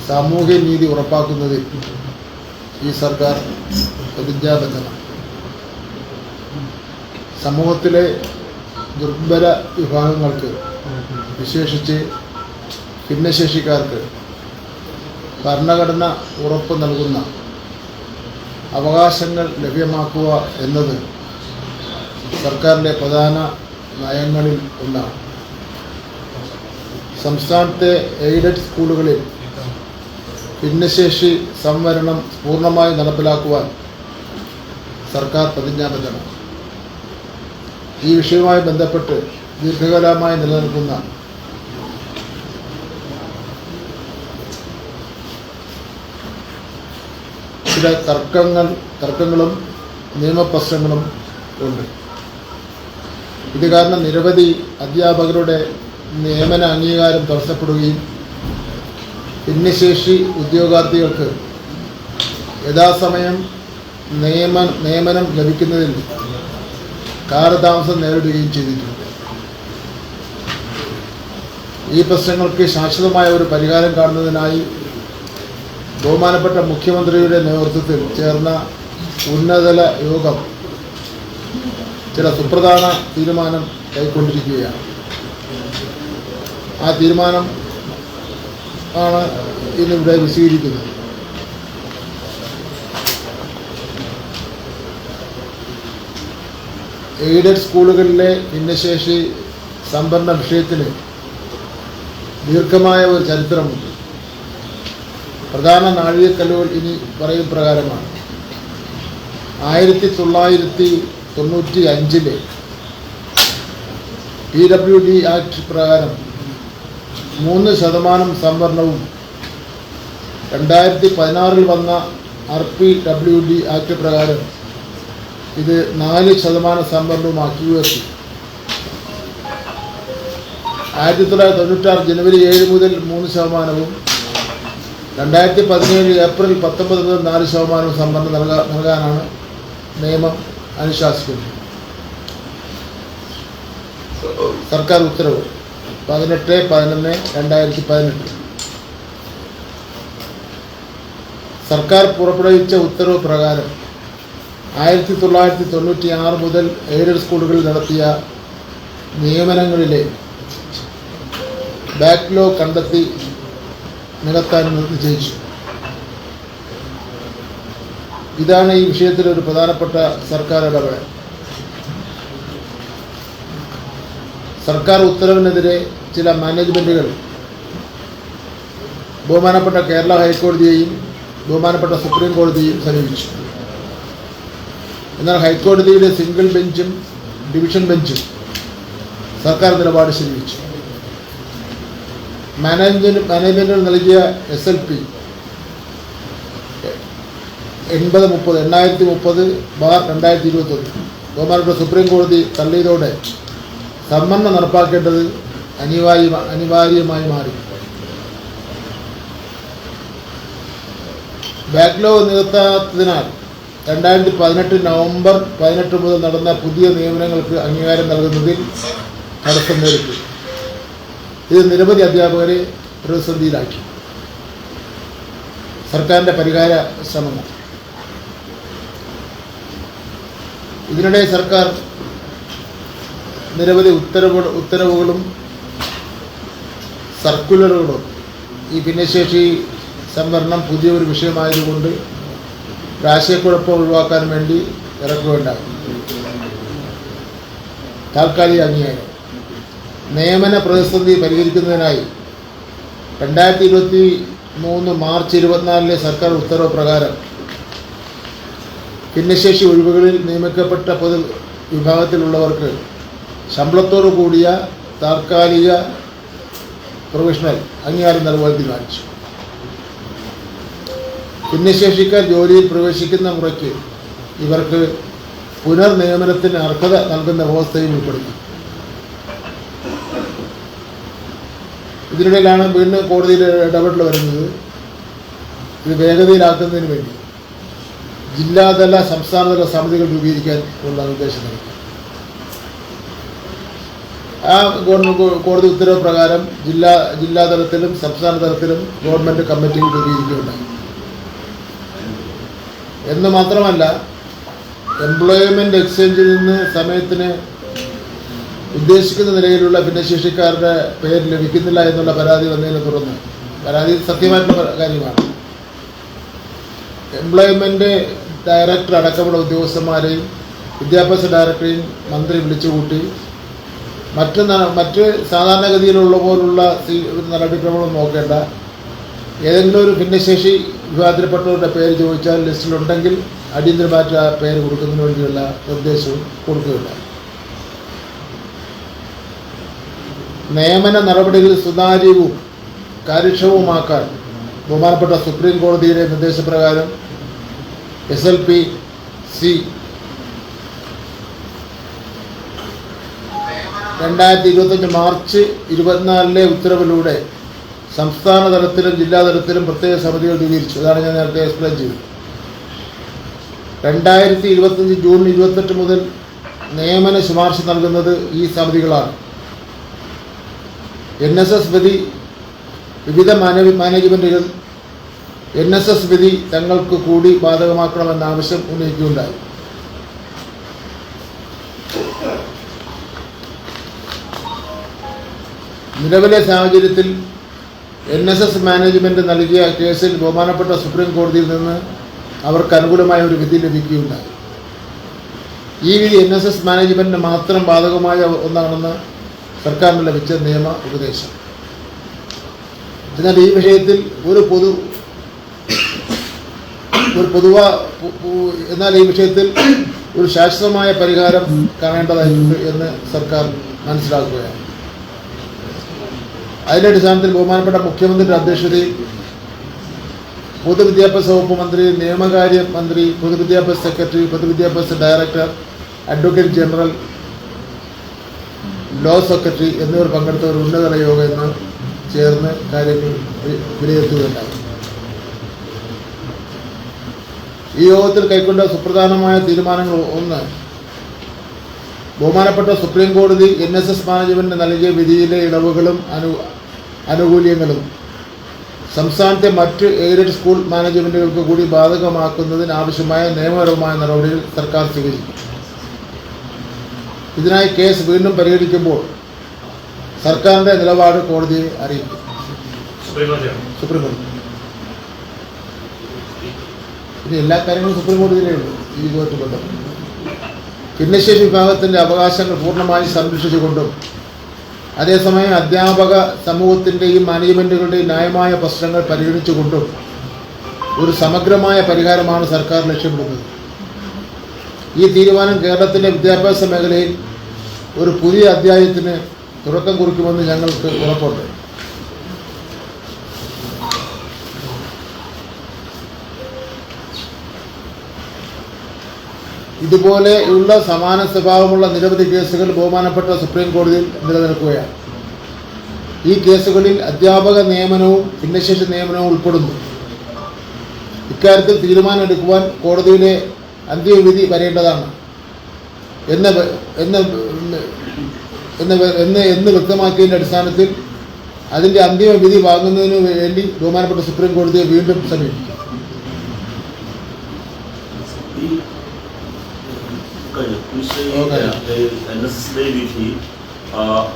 സാമൂഹ്യ നീതി ഉറപ്പാക്കുന്നതിൽ ഈ സർക്കാർ പ്രതിജ്ഞാബദ്ധമാണ്. സമൂഹത്തിലെ ദുർബല വിഭാഗങ്ങൾക്ക്, വിശേഷിച്ച് ഭിന്നശേഷിക്കാർക്ക് ഭരണഘടന ഉറപ്പ് നൽകുന്ന അവകാശങ്ങൾ ലഭ്യമാക്കുക എന്നത് സർക്കാരിൻ്റെ പ്രധാന നയങ്ങളിൽ ഒന്നാണ്. സംസ്ഥാനത്തെ എയ്ഡഡ് സ്കൂളുകളിൽ ഭിന്നശേഷി സംവരണം പൂർണ്ണമായി നടപ്പിലാക്കുവാൻ സർക്കാർ പ്രതിജ്ഞാബദ്ധമാണ്. ഈ വിഷയവുമായി ബന്ധപ്പെട്ട് ദീർഘകാലമായി നിലനിൽക്കുന്ന ചില തർക്കങ്ങളും നിയമപ്രശ്നങ്ങളും ഉണ്ട്. ഇത് കാരണം നിരവധി അധ്യാപകരുടെ നിയമന അംഗീകാരം തടസ്സപ്പെടുകയും ഭിന്നശേഷി ഉദ്യോഗാർത്ഥികൾക്ക് യഥാസമയം നിയമനം ലഭിക്കുന്നതിൽ കാലതാമസം നേരിടുകയും ചെയ്തിട്ടുണ്ട്. ഈ പ്രശ്നങ്ങൾക്ക് ശാശ്വതമായ ഒരു പരിഹാരം കാണുന്നതിനായി ബഹുമാനപ്പെട്ട മുഖ്യമന്ത്രിയുടെ നേതൃത്വത്തിൽ ചേർന്ന ഉന്നതതല യോഗം ചില സുപ്രധാന തീരുമാനം കൈക്കൊണ്ടിരിക്കുകയാണ്. ആ തീരുമാനം ആണ് ഇന്നിവിടെ വിശദീകരിക്കുന്നത്. എയ്ഡഡ് സ്കൂളുകളിലെ ഭിന്നശേഷി സംവരണ വിഷയത്തിന് ദീർഘമായ ഒരു ചരിത്രമുണ്ട്. പ്രധാന നാഴികക്കല്ലുകൾ ഇനി പറയും പ്രകാരമാണ്. 1995 PWD ആക്ട് പ്രകാരം 3% സംവരണവും 2016 വന്ന RPWD ആക്ട് പ്രകാരം ഇത് 4% സംവരണവുമാക്കി ഉയർത്തി. 1996 ജനുവരി 7 മുതൽ 3%, 2017 ഏപ്രിൽ 19 മുതൽ 4% സംവരണം നൽകാനാണ് നിയമം അനുശാസിക്കുന്നത്. സർക്കാർ ഉത്തരവ് 18/11/2018 സർക്കാർ പുറപ്പെടുവിച്ച ഉത്തരവ് പ്രകാരം 1996 മുതൽ എയ്ഡഡ് സ്കൂളുകളിൽ നടത്തിയ നിയമനങ്ങളിലെ ബാക്ക്ലോഗ് കണ്ടെത്തി നികത്താൻ നിശ്ചയിച്ചു. ഇതാണ് ഈ വിഷയത്തിൽ ഒരു പ്രധാനപ്പെട്ട സർക്കാർ ഇടപെടൽ. സർക്കാർ ഉത്തരവിനെതിരെ ചില മാനേജ്മെൻറ്റുകൾ ബഹുമാനപ്പെട്ട കേരള ഹൈക്കോടതിയെയും ബഹുമാനപ്പെട്ട സുപ്രീം കോടതിയെയും സമീപിച്ചു. എന്നാൽ ഹൈക്കോടതിയുടെ സിംഗിൾ ബെഞ്ചും ഡിവിഷൻ ബെഞ്ചും സർക്കാർ നിലപാട് ശരിവെച്ചു. മാനേജ്മെൻറ്റിന് നൽകിയ SLP 8030/2021 ബഹുമാനപ്പെട്ട സുപ്രീം കോടതി തള്ളിയതോടെ സംവരണം നടപ്പാക്കേണ്ടത് അനിവാര്യമായി മാറി. ബാക്ക്ലോഗ് നികത്താത്തതിനാൽ 2018 നവംബർ 18 മുതൽ നടന്ന പുതിയ നിയമനങ്ങൾക്ക് അംഗീകാരം നൽകുന്നതിൽ തടസ്സം നേരിട്ടു. ഇത് നിരവധി അധ്യാപകരെ പ്രതിസന്ധിയിലാക്കി. സർക്കാരിൻ്റെ പരിഹാര ശ്രമങ്ങൾ ഇതിനിടെ സർക്കാർ നിരവധി ഉത്തരവുകളും സർക്കുലറുകളും ഈ ഭിന്നശേഷി സംവരണം പുതിയൊരു വിഷയമായതുകൊണ്ട് ആശയക്കുഴപ്പം ഒഴിവാക്കാൻ വേണ്ടി ഇറക്കുകയുണ്ടായി. താൽക്കാലിക അംഗീകാരം നിയമന പ്രതിസന്ധി പരിഹരിക്കുന്നതിനായി 2023 മാർച്ച് 24 സർക്കാർ ഉത്തരവ് പ്രകാരം ഭിന്നശേഷി ഒഴിവുകളിൽ നിയമിക്കപ്പെട്ട പൊതു വിഭാഗത്തിലുള്ളവർക്ക് ശമ്പളത്തോടു കൂടിയ താൽക്കാലിക പ്രൊവിഷണൽ അംഗീകാരം നൽകുവാൻ തീരുമാനിച്ചു. ഭിന്നശേഷിക്കാർ ജോലിയിൽ പ്രവേശിക്കുന്ന മുറയ്ക്ക് ഇവർക്ക് പുനർനിയമനത്തിന് അർഹത നൽകുന്ന വ്യവസ്ഥയും ഉൾപ്പെടുത്തി. ഇതിനിടയിലാണ് വീണ്ടും കോടതിയിൽ ഇടപെടൽ വരുന്നത്. ഇത് വേഗതയിലാക്കുന്നതിന് വേണ്ടി ജില്ലാതല സംസ്ഥാനതല സമിതികൾ രൂപീകരിക്കാൻ ഉള്ള നിർദ്ദേശം നൽകി. ആ കോടതി ഉത്തരവ് പ്രകാരം ജില്ലാതലത്തിലും സംസ്ഥാന തലത്തിലും ഗവൺമെൻറ് കമ്മിറ്റികൾ രൂപീകരിക്കുകയുണ്ടായി. എന്ന് മാത്രമല്ല, എംപ്ലോയ്മെൻ്റ് എക്സ്ചേഞ്ചിൽ നിന്ന് സമയത്തിന് ഉദ്ദേശിക്കുന്ന നിലയിലുള്ള ഭിന്നശേഷിക്കാരുടെ പേര് ലഭിക്കുന്നില്ല എന്നുള്ള പരാതി വന്നതിനെ തുടർന്ന്, പരാതി സത്യമായിട്ടുള്ള കാര്യമാണ്, എംപ്ലോയ്മെൻ്റ് ഡയറക്ടർ അടക്കമുള്ള ഉദ്യോഗസ്ഥന്മാരെയും വിദ്യാഭ്യാസ ഡയറക്ടറെയും മന്ത്രി വിളിച്ചുകൂട്ടി മറ്റ് സാധാരണഗതിയിലുള്ള പോലുള്ള നടപടിക്രമങ്ങളും നോക്കേണ്ട, ഏതെങ്കിലും ഒരു ഭിന്നശേഷി വിഭാഗത്തിൽപ്പെട്ടവരുടെ പേര് ചോദിച്ചാൽ ലിസ്റ്റിലുണ്ടെങ്കിൽ അടിയന്തരമായിട്ട് ആ പേര് കൊടുക്കുന്നതിന് വേണ്ടിയുള്ള നിർദ്ദേശവും കൊടുക്കുകയുണ്ടായി. നിയമന നടപടികൾ സുതാര്യവും കാര്യക്ഷമവുമാക്കാൻ ബഹുമാനപ്പെട്ട സുപ്രീം കോടതിയുടെ നിർദ്ദേശപ്രകാരം SLPC 2025 മാർച്ച് 24 ഉത്തരവിലൂടെ സംസ്ഥാന തലത്തിലും ജില്ലാതലത്തിലും പ്രത്യേക സമിതികൾ രൂപീകരിച്ചു. അതാണ് ഞാൻ നേരത്തെ എക്സ്പ്ലെയിൻ ചെയ്തത്. 2025 ജൂൺ 28 മുതൽ നിയമന ശുപാർശ നൽകുന്നത് ഈ സമിതികളാണ്. NSS വിധി വിവിധ മാനേജ്മെൻറ്റുകൾ NSS വിധി തങ്ങൾക്ക് കൂടി ബാധകമാക്കണമെന്ന ആവശ്യം ഉന്നയിക്കുകയുണ്ടായി. നിലവിലെ സാഹചര്യത്തിൽ NSS മാനേജ്മെൻറ്റ് നൽകിയ കേസിൽ ബഹുമാനപ്പെട്ട സുപ്രീം കോടതിയിൽ നിന്ന് അവർക്ക് അനുകൂലമായ ഒരു വിധി ലഭിക്കുകയുണ്ടായി. ഈ വിധി NSS മാനേജ്മെൻറ്റിന് മാത്രം ബാധകമായ ഒന്നാണെന്ന് സർക്കാരിന് ലഭിച്ച നിയമ ഉപദേശം. എന്നാൽ ഈ വിഷയത്തിൽ ഒരു ശാശ്വതമായ പരിഹാരം കാണേണ്ടതായിട്ടുണ്ട് എന്ന് സർക്കാർ മനസ്സിലാക്കുകയാണ്. അതിൻ്റെ അടിസ്ഥാനത്തിൽ ബഹുമാനപ്പെട്ട മുഖ്യമന്ത്രിയുടെ അധ്യക്ഷതയിൽ പൊതുവിദ്യാഭ്യാസ വകുപ്പ് മന്ത്രി, നിയമകാര്യ മന്ത്രി, പൊതുവിദ്യാഭ്യാസ സെക്രട്ടറി, പൊതുവിദ്യാഭ്യാസ director, advocate general, law secretary എന്നിവർ പങ്കെടുത്ത ഒരു ഉന്നതതല യോഗം ഇന്ന് ചേർന്ന് കാര്യങ്ങൾ വിലയിരുത്തുകയുണ്ടായി. ഈ യോഗത്തിൽ കൈക്കൊണ്ട സുപ്രധാനമായ തീരുമാനങ്ങൾ: ഒന്ന്, ബഹുമാനപ്പെട്ട സുപ്രീം കോടതി NSS മാനേജ്മെൻറ്റിന് നൽകിയ വിധിയിലെ ഇളവുകളും ആനുകൂല്യങ്ങളും സംസ്ഥാനത്തെ മറ്റ് എയ്ഡഡ് സ്കൂൾ മാനേജ്മെൻറ്റുകൾക്ക് കൂടി ബാധകമാക്കുന്നതിനാവശ്യമായ നിയമപരമായ നടപടികൾ സർക്കാർ സ്വീകരിക്കും. ഇതിനായി കേസ് വീണ്ടും പരിഗണിക്കുമ്പോൾ സർക്കാരിൻ്റെ നിലപാട് കോടതിയെ അറിയിക്കും. സുപ്രീം കോടതി ഇനി എല്ലാ കാര്യങ്ങളും സുപ്രീം കോടതിയിലേ ഉള്ളൂ. ഈ ഇതുമായിട്ട് ബന്ധപ്പെട്ട് ഭിന്നശേഷി വിഭാഗത്തിൻ്റെ അവകാശങ്ങൾ പൂർണ്ണമായി സംരക്ഷിച്ചുകൊണ്ടും അതേസമയം അധ്യാപക സമൂഹത്തിൻ്റെയും മാനേജ്മെൻറ്റുകളുടെയും ന്യായമായ പ്രശ്നങ്ങൾ പരിഗണിച്ചുകൊണ്ടും ഒരു സമഗ്രമായ പരിഹാരമാണ് സർക്കാർ ലക്ഷ്യമിടുന്നത്. ഈ തീരുമാനം കേരളത്തിൻ്റെ വിദ്യാഭ്യാസ മേഖലയിൽ ഒരു പുതിയ അധ്യായത്തിന് തുടക്കം കുറിക്കുമെന്ന് ഞങ്ങൾക്ക് ഉറപ്പുണ്ട്. ഇതുപോലെയുള്ള സമാന സ്വഭാവമുള്ള നിരവധി കേസുകൾ ബഹുമാനപ്പെട്ട സുപ്രീം കോടതിയിൽ നിലനിൽക്കുകയാണ്. ഈ കേസുകളിൽ അധ്യാപക നിയമനവും ഭിന്നശേഷി നിയമനവും ഉൾപ്പെടുന്നു. ഇക്കാര്യത്തിൽ തീരുമാനമെടുക്കുവാൻ കോടതിയിലെ അന്തിമവിധി വരേണ്ടതാണ് എന്ന് വ്യക്തമാക്കിയതിൻ്റെ അടിസ്ഥാനത്തിൽ അതിൻ്റെ അന്തിമ വിധി വാങ്ങുന്നതിന് വേണ്ടി ബഹുമാനപ്പെട്ട സുപ്രീം കോടതിയെ വീണ്ടും സമീപിക്കും.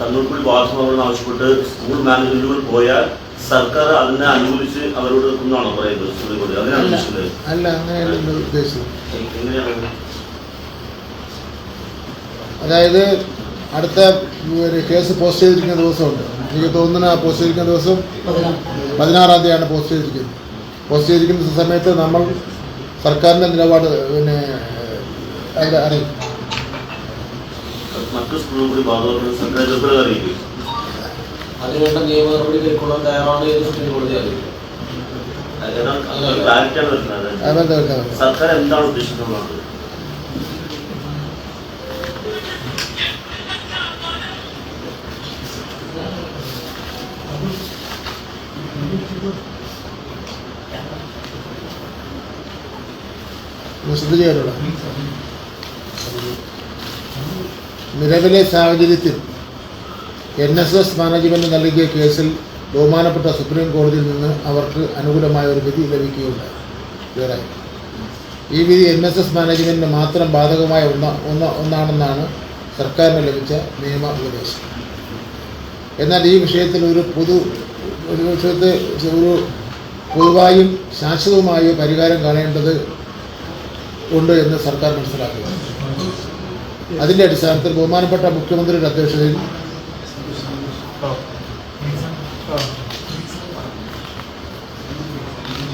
തങ്ങൾക്കൂടി ബാധകമാണെന്ന് ആവശ്യപ്പെട്ട് സ്കൂൾ മാനേജ്മെന്റുകൾ പോയാൽ സർക്കാർ അതിനെ അനുകൂലിച്ച് അവരോട് നിൽക്കുന്നതാണോ പറയുന്നത് സുപ്രീം കോടതി? അതിനാണ് ഉദ്ദേശിച്ചത്? അല്ല, അങ്ങനെയല്ല ഉദ്ദേശിച്ചത്. എങ്ങനെയാണ്? അതായത് അടുത്ത കേസ് പോസ്റ്റ് ചെയ്തിരിക്കുന്ന ദിവസമുണ്ട്. എനിക്ക് തോന്നുന്നു ആ പോസ്റ്റ് ചെയ്തിരിക്കുന്ന ദിവസം 16-ാം തീയതിയാണ് പോസ്റ്റ് ചെയ്തിരിക്കുന്നത്. പോസ്റ്റ് ചെയ്തിരിക്കുന്ന സമയത്ത് നമ്മൾ സർക്കാരിൻ്റെ നിലപാട് അറിയിക്കും. മറ്റു സ്കൂളുകൾ കൂടി ബാധകമാക്കുന്ന സർക്കാർ അറിയിക്കും. അതിനുവേണ്ട നിയമ നടപടി കൈക്കൊള്ളാൻ തയ്യാറാണ് എന്ന് സുപ്രീം കോടതി അറിയിക്കും. സർക്കാർ എന്താണ് ഉദ്ദേശിക്കുന്നത്? നിലവിലെ സാഹചര്യത്തിൽ NSS മാനേജ്മെൻറ്റ് നൽകിയ കേസിൽ ബഹുമാനപ്പെട്ട സുപ്രീം കോടതിയിൽ നിന്ന് അവർക്ക് അനുകൂലമായ ഒരു വിധി ലഭിക്കുകയുണ്ടായി. ക്ലിയറായി. ഈ വിധി NSS മാനേജ്മെൻറ്റിന് മാത്രം ബാധകമായ ഒന്നാണെന്നാണ് സർക്കാരിന് ലഭിച്ച നിയമ ഉപദേശം. എന്നാൽ ഈ വിഷയത്തിൽ ഒരു പൊതുവായും ശാശ്വതവുമായ പരിഹാരം കാണേണ്ടത് ഉണ്ട് എന്ന് സർക്കാർ മനസ്സിലാക്കുക. അതിൻ്റെ അടിസ്ഥാനത്തിൽ ബഹുമാനപ്പെട്ട മുഖ്യമന്ത്രിയുടെ അധ്യക്ഷതയിൽ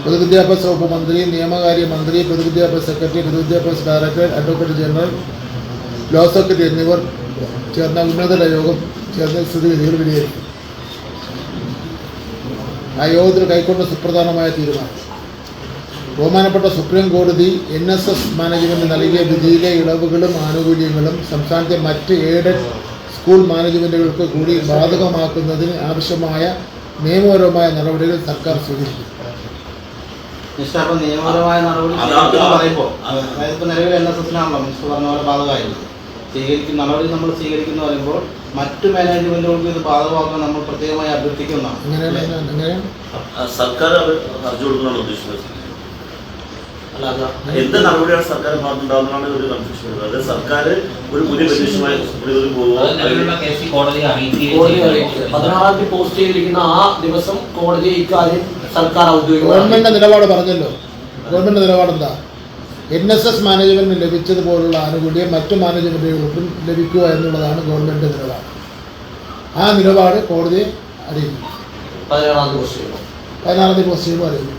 പൊതുവിദ്യാഭ്യാസ വകുപ്പ് മന്ത്രി, നിയമകാര്യ മന്ത്രി, പൊതുവിദ്യാഭ്യാസ സെക്രട്ടറി, പൊതുവിദ്യാഭ്യാസ director, advocate general, law secretary എന്നിവർ ചേർന്ന ഉന്നതതല യോഗം ചേർന്ന് സ്ഥിതിഗതികൾ വിലയിരുത്തി. ആ യോഗത്തിൽ കൈക്കൊണ്ട സുപ്രധാനമായ തീരുമാനം ബഹുമാനപ്പെട്ട സുപ്രീം കോടതി NSS മാനേജ്മെൻറ്റ് നൽകിയ വിധിയിലെ ഇളവുകളും ആനുകൂല്യങ്ങളും സംസ്ഥാനത്തെ മറ്റ് എയ്ഡഡ് സ്കൂൾ മാനേജ്മെൻറ്റുകൾക്ക് കൂടി ബാധകമാക്കുന്നതിന് ആവശ്യമായ നിയമപരമായ നടപടികൾ സർക്കാർ സ്വീകരിക്കും. നിയമപരമായ നടപടി പറയുമ്പോൾ അതായത് നിലവിൽ NSSനാണല്ലോ മിനിസ്റ്റർ പറഞ്ഞ പോലെ ബാധകമായിരുന്നു. നടപടി നമ്മൾ സ്വീകരിക്കുന്നു പറയുമ്പോൾ മറ്റു മാനേജ്മെന്റുകൾക്ക് ഇത് ബാധകമാക്കാൻ നമ്മൾ പ്രത്യേകമായി അഭ്യർത്ഥിക്കുന്നതാണ്. സർക്കാർ ഹർജി കൊടുക്കണമെന്ന് ഉദ്ദേശിക്കുന്നത് എന്ത് നടപടിയാണ് സർക്കാർ ഭാഗത്തുണ്ടാകുന്നതാണ് ഒരു കൺഫ്യൂഷൻ വരുന്നത്. അതായത് സർക്കാർ ഒരു പുതിയ പെറ്റീഷനുമായി സുപ്രീം കോടതി 16-ാം തീയതി പോസ്റ്റ് ചെയ്തിരിക്കുന്ന ആ ദിവസം കോടതി ഇക്കാര്യം സർക്കാർ ഗവൺമെന്റിന്റെ നിലപാട് പറഞ്ഞല്ലോ. ഗവൺമെന്റ് നിലപാടെന്താ? NSS മാനേജ്മെന്റിന് ലഭിച്ചതുപോലുള്ള ആനുകൂല്യം മറ്റു മാനേജ്മെന്റുകൾക്കും ലഭിക്കുക എന്നുള്ളതാണ് ഗവൺമെന്റിന്റെ നിലപാട്. ആ നിലപാട് കോടതിയെ അറിയിക്കും. 16-ാം തീയതി പോസ്റ്റ് ചെയ്യുമ്പോൾ അറിയിക്കും.